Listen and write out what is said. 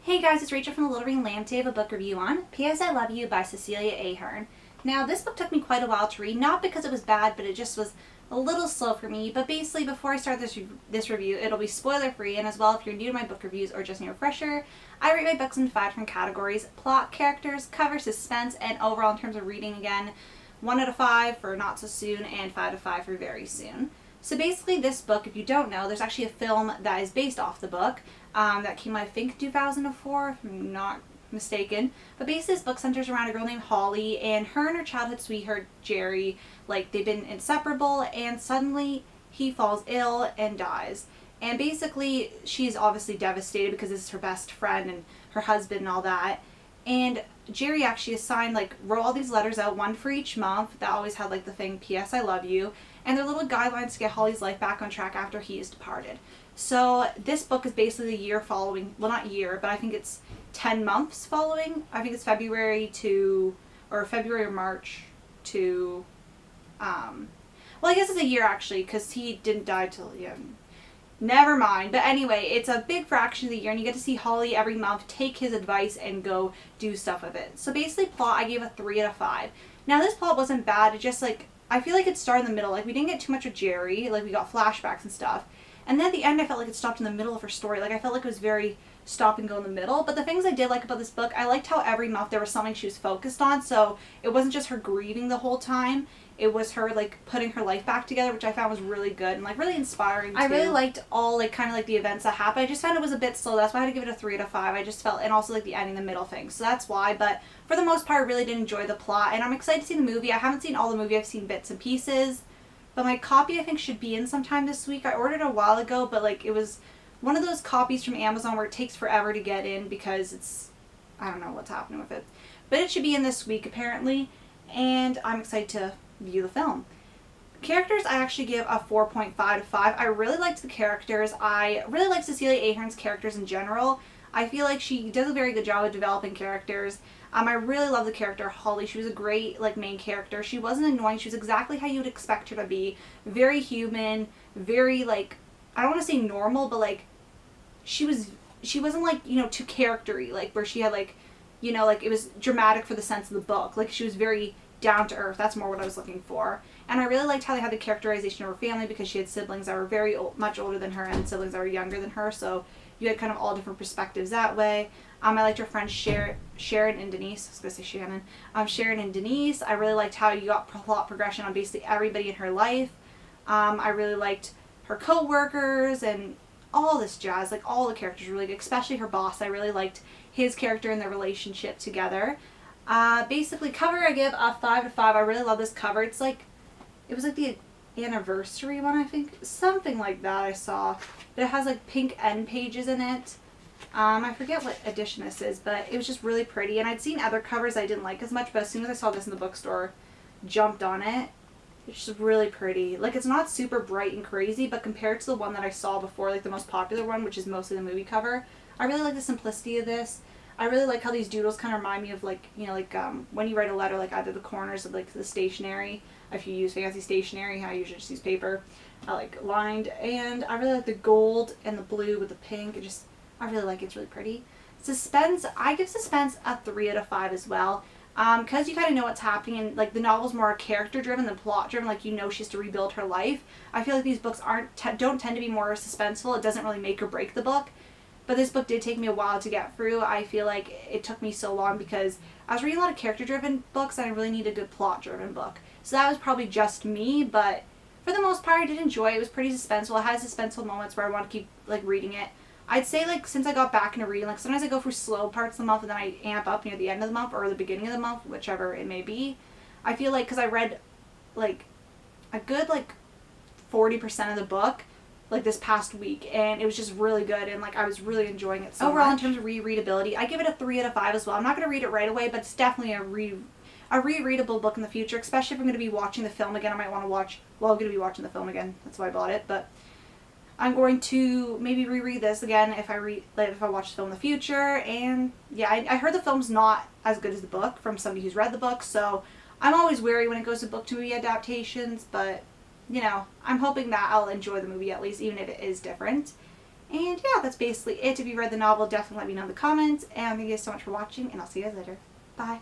Hey guys, it's Rachel from the Little Ring Lamp. Today I have a book review on P.S. I Love You by Cecelia Ahern. Now, this book took me quite a while to read, not because it was bad, but it just was a little slow for me. But basically, before I start this review, it'll be spoiler-free, and as well, if you're new to my book reviews or just need a refresher, I rate my books in 5 different categories: plot, characters, cover, suspense, and overall in terms of reading again. 1 out of 5 for not so soon, and 5 out of 5 for very soon. So basically this book, if you don't know, there's actually a film that is based off the book that came out, I think, 2004, if I'm not mistaken. But basically this book centers around a girl named Holly, and her and her childhood sweetheart Jerry, like, they've been inseparable, and suddenly he falls ill and dies. And basically she's obviously devastated because this is her best friend and her husband and all that. And Jerry actually assigned, wrote all these letters out, one for each month, that always had, the thing, P.S. I Love You, and they're little guidelines to get Holly's life back on track after he is departed. So this book is basically the year following, well, not year, but I think it's 10 months following. I think it's February or March to, well, I guess it's a year actually, because he didn't die till, never mind. But anyway, it's a big fraction of the year, and you get to see Holly every month take his advice and go do stuff with it. So basically plot, I gave a 3 out of 5. Now this plot wasn't bad, it just I feel like it started in the middle. We didn't get too much with Jerry, we got flashbacks and stuff. And then at the end I felt like it stopped in the middle of her story. I felt like it was very stop and go in the middle. But the things I did like about this book, I liked how every month there was something she was focused on. So it wasn't just her grieving the whole time. It was her, putting her life back together, which I found was really good and, really inspiring, too. I really liked all, the events that happened. I just found it was a bit slow. That's why I had to give it a 3 out of 5. I just felt, and also, the ending, the middle thing. So that's why. But for the most part, I really did enjoy the plot. And I'm excited to see the movie. I haven't seen all the movie. I've seen bits and pieces. But my copy, I think, should be in sometime this week. I ordered it a while ago, but, it was one of those copies from Amazon where it takes forever to get in because it's, I don't know what's happening with it. But it should be in this week, apparently. And I'm excited to view the film. Characters, I actually give a 4.5 out of 5. I really liked the characters. I really like Cecelia Ahern's characters in general. I feel like she does a very good job of developing characters. I really love the character Holly. She was a great main character. She wasn't annoying. She was exactly how you would expect her to be. Very human, very I don't want to say normal, but she wasn't too charactery, where she had it was dramatic for the sense of the book. She was very down to earth. That's more what I was looking for. And I really liked how they had the characterization of her family, because she had siblings that were very much older than her and siblings that were younger than her, so you had kind of all different perspectives that way. I liked her friends Sharon and Denise. I was going to say Shannon. Sharon and Denise. I really liked how you got plot progression on basically everybody in her life. I really liked her co-workers and all this jazz. All the characters were really good, especially her boss. I really liked his character and their relationship together. Basically, cover I give a 5 out of 5. I really love this cover. It was the anniversary one, I think. Something like that I saw. But it has pink end pages in it. I forget what edition this is, but it was just really pretty. And I'd seen other covers I didn't like as much, but as soon as I saw this in the bookstore, jumped on it. It's just really pretty. It's not super bright and crazy, but compared to the one that I saw before, the most popular one, which is mostly the movie cover, I really like the simplicity of this. I really like how these doodles kind of remind me of, when you write a letter, either the corners of, the stationery. If you use fancy stationery, I usually just use paper. I lined. And I really like the gold and the blue with the pink. I really like it. It's really pretty. Suspense, I give Suspense a 3 out of 5 as well. Because you kind of know what's happening, and, the novel's more character-driven than plot-driven. She has to rebuild her life. I feel like these books don't tend to be more suspenseful. It doesn't really make or break the book. But this book did take me a while to get through. I feel like it took me so long because I was reading a lot of character-driven books and I really needed a good plot-driven book. So that was probably just me, but for the most part I did enjoy it. It was pretty suspenseful. It had suspenseful moments where I want to keep reading it. I'd say since I got back into reading, sometimes I go through slow parts of the month and then I amp up near the end of the month or the beginning of the month, whichever it may be. I feel because I read a good 40% of the book this past week, and it was just really good, and I was really enjoying it so overall much. In terms of rereadability, I give it a 3 out of 5 as well. I'm not going to read it right away, but it's definitely a rereadable book in the future, especially if I'm going to be watching the film again. I'm going to be watching the film again, that's why I bought it, but I'm going to maybe reread this again if I watch the film in the future. And yeah, I heard the film's not as good as the book from somebody who's read the book, so I'm always wary when it goes to book to movie adaptations, but I'm hoping that I'll enjoy the movie at least, even if it is different. And yeah, that's basically it. If you read the novel, definitely let me know in the comments. And thank you guys so much for watching, and I'll see you guys later. Bye.